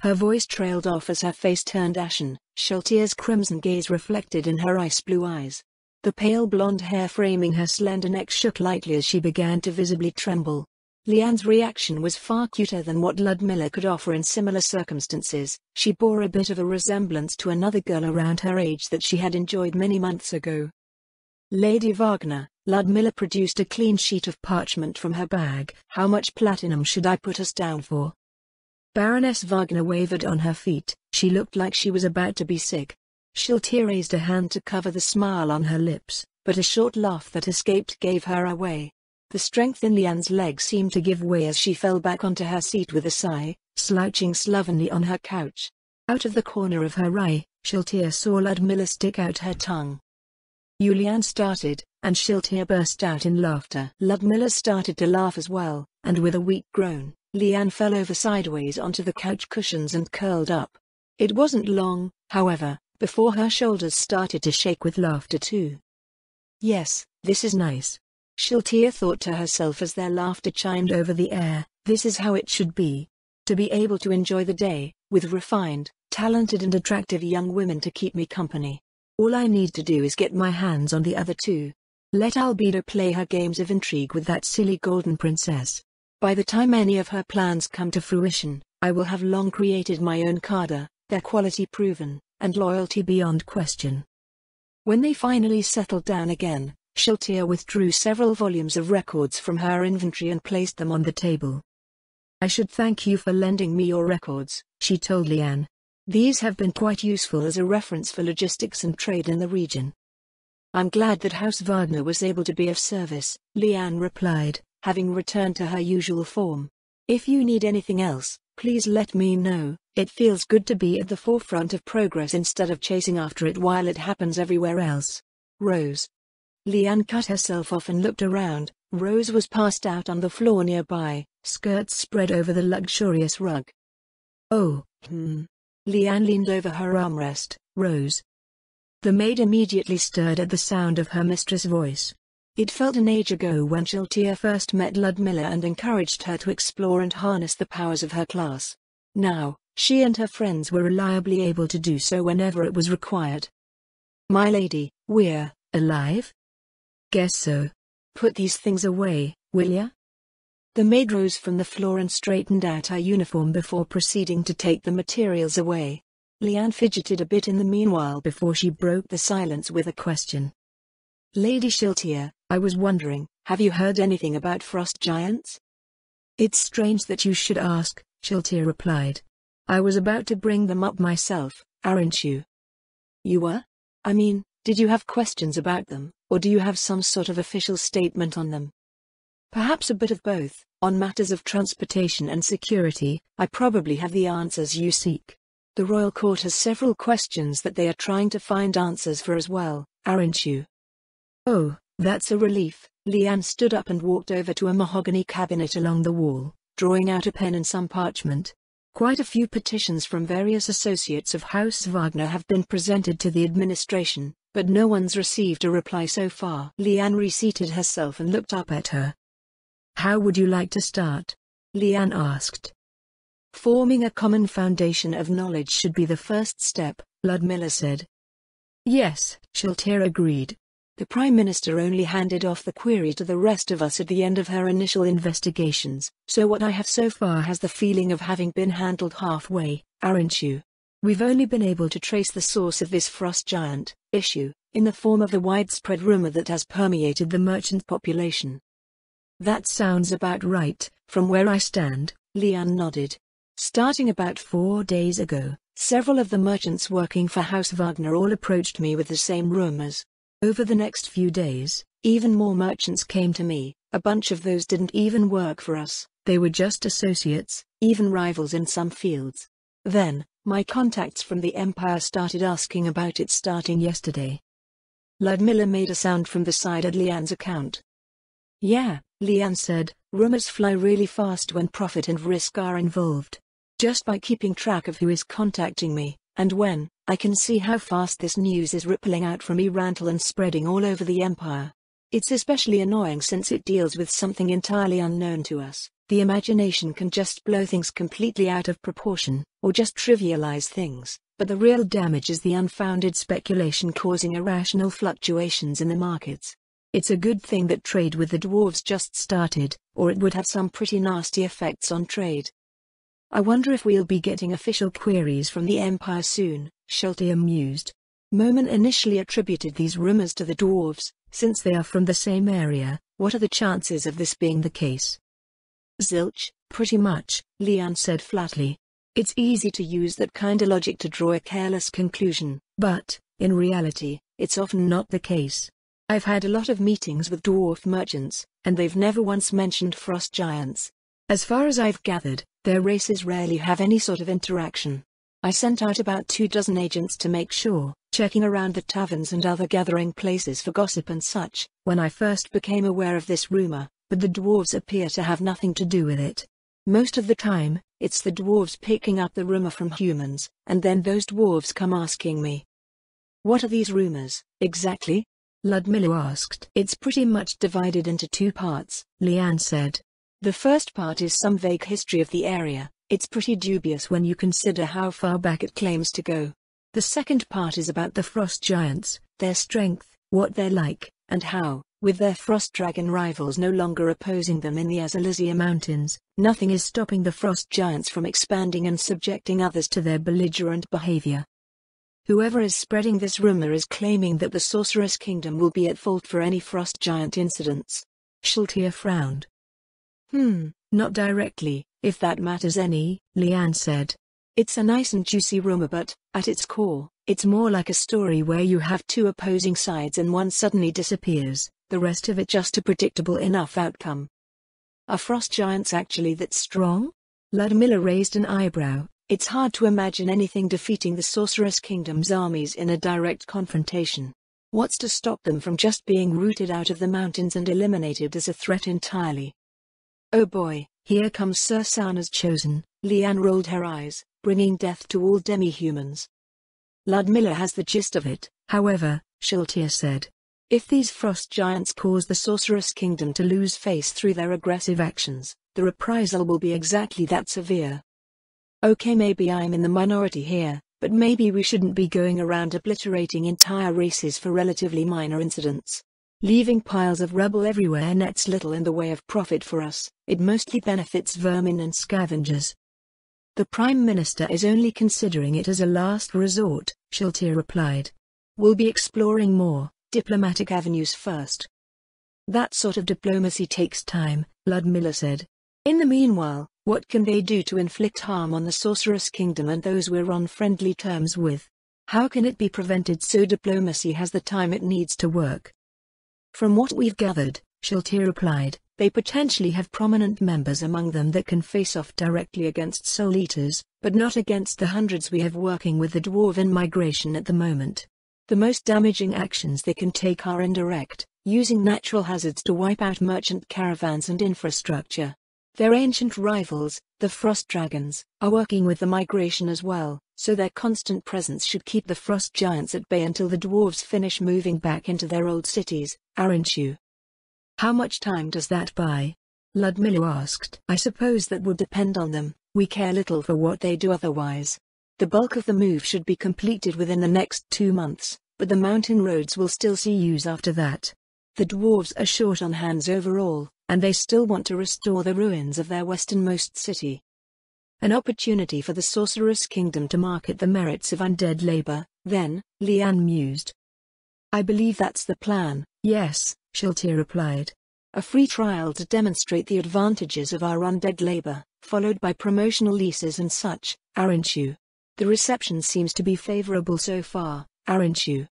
Her voice trailed off as her face turned ashen, Shiltir's crimson gaze reflected in her ice blue eyes. The pale blonde hair framing her slender neck shook lightly as she began to visibly tremble. Leanne's reaction was far cuter than what Ludmilla could offer in similar circumstances. She bore a bit of a resemblance to another girl around her age that she had enjoyed many months ago. Lady Wagner, Ludmilla produced a clean sheet of parchment from her bag. How much platinum should I put us down for? Baroness Wagner wavered on her feet. She looked like she was about to be sick. Shiltir raised a hand to cover the smile on her lips, but a short laugh that escaped gave her away. The strength in Leanne's legs seemed to give way as she fell back onto her seat with a sigh, slouching slovenly on her couch. Out of the corner of her eye, Shiltir saw Ludmilla stick out her tongue. Leanne started, and Shiltir burst out in laughter. Ludmilla started to laugh as well, and with a weak groan, Leanne fell over sideways onto the couch cushions and curled up. It wasn't long, however, before her shoulders started to shake with laughter too. Yes, this is nice. Shiltir thought to herself as their laughter chimed over the air. This is how it should be. To be able to enjoy the day, with refined, talented and attractive young women to keep me company. All I need to do is get my hands on the other two. Let Albedo play her games of intrigue with that silly golden princess. By the time any of her plans come to fruition, I will have long created my own cadre, their quality proven, and loyalty beyond question. When they finally settled down again, Shiltir withdrew several volumes of records from her inventory and placed them on the table. I should thank you for lending me your records, she told Leanne. These have been quite useful as a reference for logistics and trade in the region. I'm glad that House Wagner was able to be of service, Leanne replied, having returned to her usual form. If you need anything else, please let me know. It feels good to be at the forefront of progress instead of chasing after it while it happens everywhere else. Rose. Leanne cut herself off and looked around. Rose was passed out on the floor nearby, skirts spread over the luxurious rug. Oh, Leanne leaned over her armrest. Rose. The maid immediately stirred at the sound of her mistress' voice. It felt an age ago when Shiltir first met Ludmilla and encouraged her to explore and harness the powers of her class. Now, she and her friends were reliably able to do so whenever it was required. My lady, we're alive? Guess so. Put these things away, will ya? The maid rose from the floor and straightened out her uniform before proceeding to take the materials away. Leanne fidgeted a bit in the meanwhile before she broke the silence with a question. Lady Shiltir, I was wondering, have you heard anything about frost giants? It's strange that you should ask, Shiltir replied. I was about to bring them up myself, aren't you? You were? I mean, did you have questions about them, or do you have some sort of official statement on them? Perhaps a bit of both. On matters of transportation and security, I probably have the answers you seek. The royal court has several questions that they are trying to find answers for as well, aren't you? Oh, that's a relief. Leanne stood up and walked over to a mahogany cabinet along the wall, drawing out a pen and some parchment. Quite a few petitions from various associates of House Wagner have been presented to the administration, but no one's received a reply so far. Leanne reseated herself and looked up at her. How would you like to start? Leanne asked. Forming a common foundation of knowledge should be the first step, Ludmilla said. Yes, Shiltir agreed. The Prime Minister only handed off the query to the rest of us at the end of her initial investigations, so what I have so far has the feeling of having been handled halfway, aren't you? We've only been able to trace the source of this frost giant issue, in the form of a widespread rumor that has permeated the merchant population. That sounds about right, from where I stand, Lian nodded. Starting about 4 days ago, several of the merchants working for House Wagner all approached me with the same rumors. Over the next few days, even more merchants came to me. A bunch of those didn't even work for us, they were just associates, even rivals in some fields. Then, my contacts from the Empire started asking about it starting yesterday. Ludmilla made a sound from the side at Lian's account. Yeah, Lian said, rumors fly really fast when profit and risk are involved. Just by keeping track of who is contacting me, and when, I can see how fast this news is rippling out from Erantal and spreading all over the Empire. It's especially annoying since it deals with something entirely unknown to us. The imagination can just blow things completely out of proportion, or just trivialize things, but the real damage is the unfounded speculation causing irrational fluctuations in the markets. It's a good thing that trade with the dwarves just started, or it would have some pretty nasty effects on trade. I wonder if we'll be getting official queries from the Empire soon, Shiltir mused. Momen initially attributed these rumors to the dwarves, since they are from the same area. What are the chances of this being the case? Zilch, pretty much, Lian said flatly. It's easy to use that kind of logic to draw a careless conclusion, but, in reality, it's often not the case. I've had a lot of meetings with dwarf merchants, and they've never once mentioned frost giants. As far as I've gathered, their races rarely have any sort of interaction. I sent out about 24 agents to make sure, checking around the taverns and other gathering places for gossip and such, when I first became aware of this rumor, but the dwarves appear to have nothing to do with it. Most of the time, it's the dwarves picking up the rumor from humans, and then those dwarves come asking me. What are these rumors, exactly? Ludmilla asked. It's pretty much divided into 2 parts, Lian said. The first part is some vague history of the area. It's pretty dubious when you consider how far back it claims to go. The second part is about the frost giants, their strength, what they're like, and how, with their frost dragon rivals no longer opposing them in the Azalazia Mountains, nothing is stopping the frost giants from expanding and subjecting others to their belligerent behavior. Whoever is spreading this rumor is claiming that the Sorceress Kingdom will be at fault for any frost giant incidents. Shiltir frowned. Not directly, if that matters any, Lian said. It's a nice and juicy rumor but, at its core, it's more like a story where you have 2 opposing sides and one suddenly disappears, the rest of it just a predictable enough outcome. Are frost giants actually that strong? Ludmilla raised an eyebrow. It's hard to imagine anything defeating the Sorceress Kingdom's armies in a direct confrontation. What's to stop them from just being rooted out of the mountains and eliminated as a threat entirely? Oh boy, here comes Sir Sana's chosen, Lian rolled her eyes, bringing death to all demi-humans. Ludmilla has the gist of it, however, Shiltir said. If these frost giants cause the Sorceress Kingdom to lose face through their aggressive actions, the reprisal will be exactly that severe. Okay, maybe I'm in the minority here, but maybe we shouldn't be going around obliterating entire races for relatively minor incidents. Leaving piles of rubble everywhere nets little in the way of profit for us, it mostly benefits vermin and scavengers. The Prime Minister is only considering it as a last resort, Shiltir replied. We'll be exploring more diplomatic avenues first. That sort of diplomacy takes time, Ludmilla said. In the meanwhile, what can they do to inflict harm on the Sorceress Kingdom and those we're on friendly terms with? How can it be prevented so diplomacy has the time it needs to work? From what we've gathered, Shiltir replied, they potentially have prominent members among them that can face off directly against Soul Eaters, but not against the hundreds we have working with the Dwarven migration at the moment. The most damaging actions they can take are indirect, using natural hazards to wipe out merchant caravans and infrastructure. Their ancient rivals, the Frost Dragons, are working with the migration as well, so their constant presence should keep the Frost Giants at bay until the dwarves finish moving back into their old cities, aren't you? How much time does that buy? Ludmilla asked. I suppose that would depend on them, We care little for what they do otherwise. The bulk of the move should be completed within the next 2 months, but the mountain roads will still see use after that. The dwarves are short on hands overall, and they still want to restore the ruins of their westernmost city. An opportunity for the Sorceress Kingdom to market the merits of undead labor, then, Lian mused. I believe that's the plan. Yes, Shiltir replied. A free trial to demonstrate the advantages of our undead labor, followed by promotional leases and such, aren't you? The reception seems to be favorable so far, aren't you?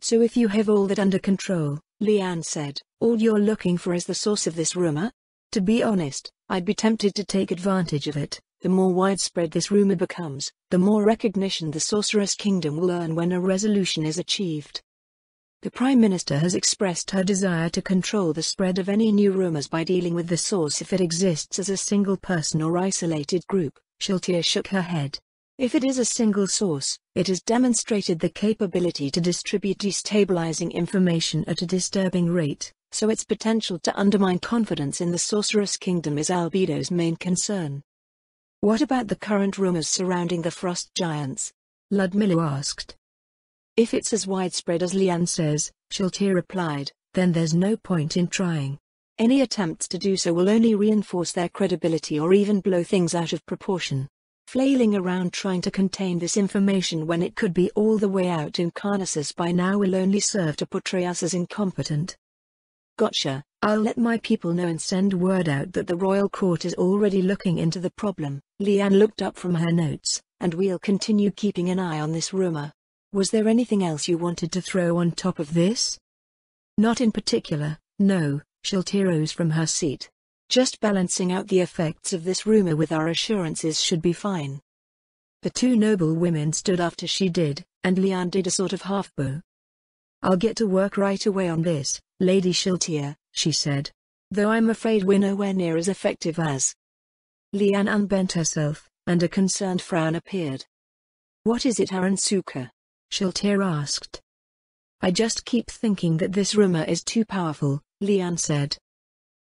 So if you have all that under control, Lian said, all you're looking for is the source of this rumor? To be honest, I'd be tempted to take advantage of it. The more widespread this rumor becomes, the more recognition the Sorceress Kingdom will earn when a resolution is achieved. The Prime Minister has expressed her desire to control the spread of any new rumors by dealing with the source if it exists as a single person or isolated group. Shiltir shook her head. If it is a single source, it has demonstrated the capability to distribute destabilizing information at a disturbing rate, so its potential to undermine confidence in the Sorceress Kingdom is Albedo's main concern. What about the current rumors surrounding the Frost Giants? Ludmilla asked. If it's as widespread as Lian says, Shiltir replied, then there's no point in trying. Any attempts to do so will only reinforce their credibility or even blow things out of proportion. Flailing around trying to contain this information when it could be all the way out in Carnassus by now will only serve to portray us as incompetent. Gotcha. I'll let my people know and send word out that the royal court is already looking into the problem. Lian looked up from her notes, and we'll continue keeping an eye on this rumor. Was there anything else you wanted to throw on top of this? Not in particular, no. Shiltir rose from her seat. Just balancing out the effects of this rumor with our assurances should be fine. The two noble women stood after she did, and Lian did a sort of half-bow. I'll get to work right away on this, Lady Shiltir, she said. Though I'm afraid we're nowhere near as effective as. Lian unbent herself, and a concerned frown appeared. What is it, Aransuka? Shiltir asked. I just keep thinking that this rumor is too powerful, Lian said.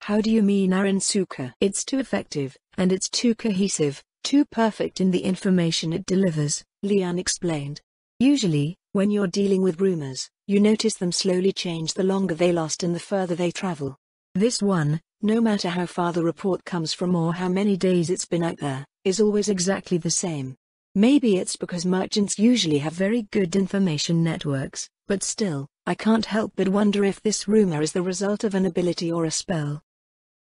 How do you mean, Aransuka? It's too effective, and it's too cohesive, too perfect in the information it delivers, Lian explained. Usually, when you're dealing with rumors, you notice them slowly change the longer they last and the further they travel. This one, no matter how far the report comes from or how many days it's been out there, is always exactly the same. Maybe it's because merchants usually have very good information networks, but still, I can't help but wonder if this rumor is the result of an ability or a spell.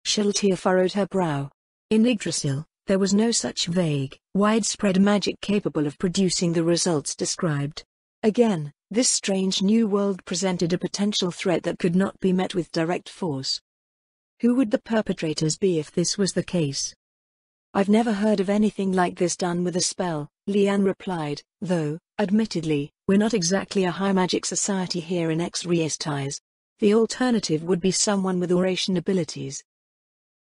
Shiltir furrowed her brow. In Yggdrasil, there was no such vague, widespread magic capable of producing the results described. Again, this strange new world presented a potential threat that could not be met with direct force. Who would the perpetrators be if this was the case? I've never heard of anything like this done with a spell, Lian replied, though, admittedly, we're not exactly a high magic society here in Exriestais. The alternative would be someone with oration abilities.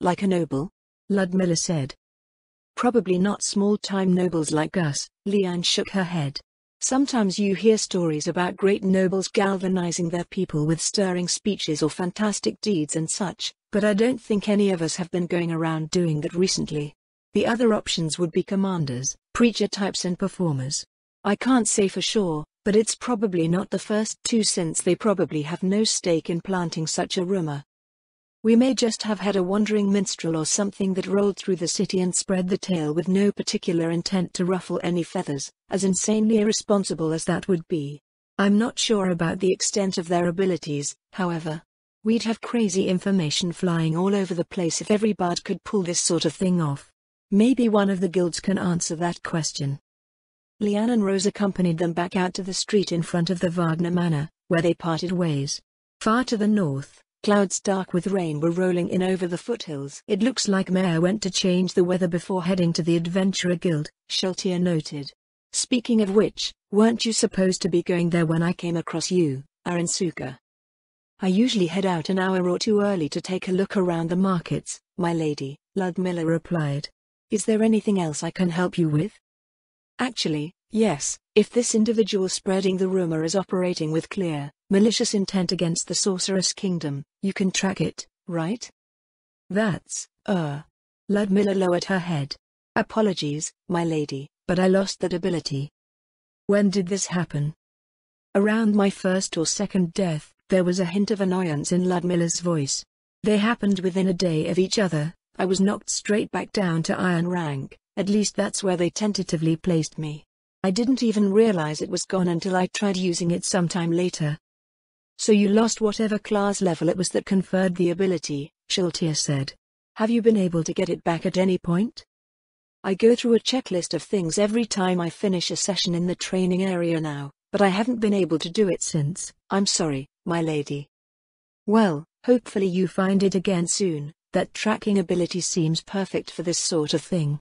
Like a noble? Ludmilla said. Probably not small-time nobles like us, Lian shook her head. Sometimes you hear stories about great nobles galvanizing their people with stirring speeches or fantastic deeds and such, but I don't think any of us have been going around doing that recently. The other options would be commanders, preacher types and performers. I can't say for sure, but it's probably not the first two since they probably have no stake in planting such a rumor. We may just have had a wandering minstrel or something that rolled through the city and spread the tale with no particular intent to ruffle any feathers, as insanely irresponsible as that would be. I'm not sure about the extent of their abilities, however. We'd have crazy information flying all over the place if every bard could pull this sort of thing off. Maybe one of the guilds can answer that question. Lian and Rose accompanied them back out to the street in front of the Wagner Manor, where they parted ways. Far to the north, clouds dark with rain were rolling in over the foothills. It looks like Mare went to change the weather before heading to the Adventurer Guild, Shiltir noted. Speaking of which, weren't you supposed to be going there when I came across you, Aransuka? I usually head out an hour or two early to take a look around the markets, my lady, Ludmilla replied. Is there anything else I can help you with? Actually, yes, if this individual spreading the rumor is operating with clear, malicious intent against the Sorceress Kingdom, you can track it, right? That's, Ludmilla lowered her head. Apologies, my lady, but I lost that ability. When did this happen? Around my first or second death. There was a hint of annoyance in Ludmilla's voice. They happened within a day of each other. I was knocked straight back down to iron rank, at least that's where they tentatively placed me. I didn't even realize it was gone until I tried using it sometime later. So you lost whatever class level it was that conferred the ability, Shiltir said. Have you been able to get it back at any point? I go through a checklist of things every time I finish a session in the training area now, but I haven't been able to do it since. I'm sorry, my lady. Well, hopefully you find it again soon. That tracking ability seems perfect for this sort of thing.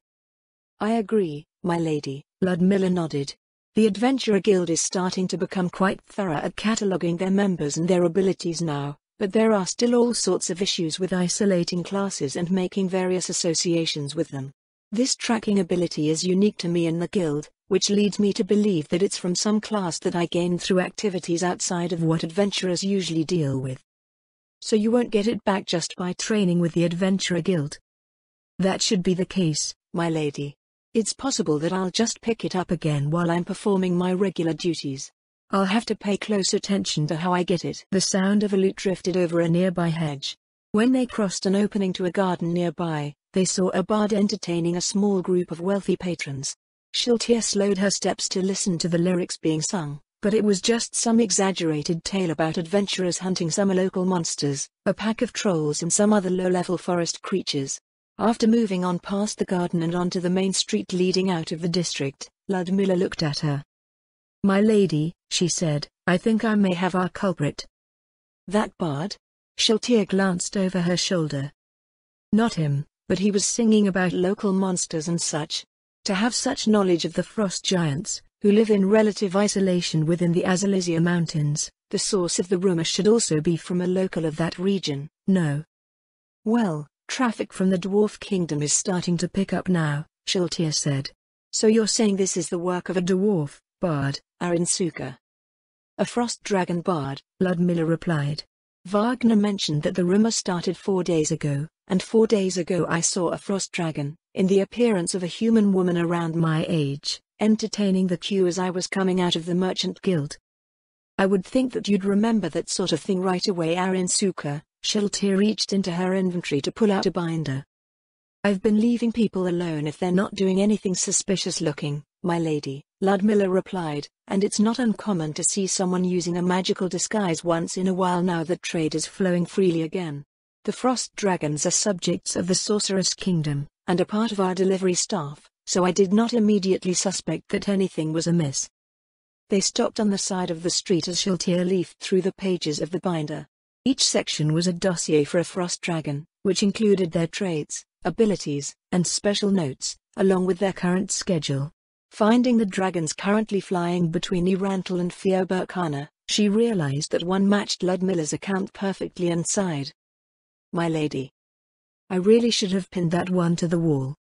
I agree, my lady, Ludmilla nodded. The Adventurer Guild is starting to become quite thorough at cataloguing their members and their abilities now, but there are still all sorts of issues with isolating classes and making various associations with them. This tracking ability is unique to me in the guild, which leads me to believe that it's from some class that I gained through activities outside of what adventurers usually deal with. So you won't get it back just by training with the Adventurer Guild? That should be the case, my lady. It's possible that I'll just pick it up again while I'm performing my regular duties. I'll have to pay close attention to how I get it. The sound of a lute drifted over a nearby hedge. When they crossed an opening to a garden nearby, they saw a bard entertaining a small group of wealthy patrons. Shiltir slowed her steps to listen to the lyrics being sung, but it was just some exaggerated tale about adventurers hunting some local monsters, a pack of trolls and some other low-level forest creatures. After moving on past the garden and onto the main street leading out of the district, Ludmilla looked at her. My lady, she said, I think I may have our culprit. That bard? Shiltir glanced over her shoulder. Not him, but he was singing about local monsters and such. To have such knowledge of the frost giants, who live in relative isolation within the Azalisia Mountains, the source of the rumor should also be from a local of that region, no. Well, traffic from the Dwarf Kingdom is starting to pick up now, Shiltir said. So you're saying this is the work of a dwarf bard, Arinsuka? A frost dragon bard, Ludmilla replied. Wagner mentioned that the rumor started 4 days ago, and 4 days ago I saw a frost dragon, in the appearance of a human woman around my age, entertaining the queue as I was coming out of the Merchant Guild. I would think that you'd remember that sort of thing right away, Arinsuka. Shiltir reached into her inventory to pull out a binder. I've been leaving people alone if they're not doing anything suspicious looking, my lady, Ludmilla replied, and it's not uncommon to see someone using a magical disguise once in a while now that trade is flowing freely again. The frost dragons are subjects of the Sorceress Kingdom, and a part of our delivery staff, so I did not immediately suspect that anything was amiss. They stopped on the side of the street as Shiltir leafed through the pages of the binder. Each section was a dossier for a frost dragon, which included their traits, abilities, and special notes, along with their current schedule. Finding the dragons currently flying between Irantal and Fioburkana, she realized that one matched Ludmilla's account perfectly and sighed. My lady. I really should have pinned that one to the wall.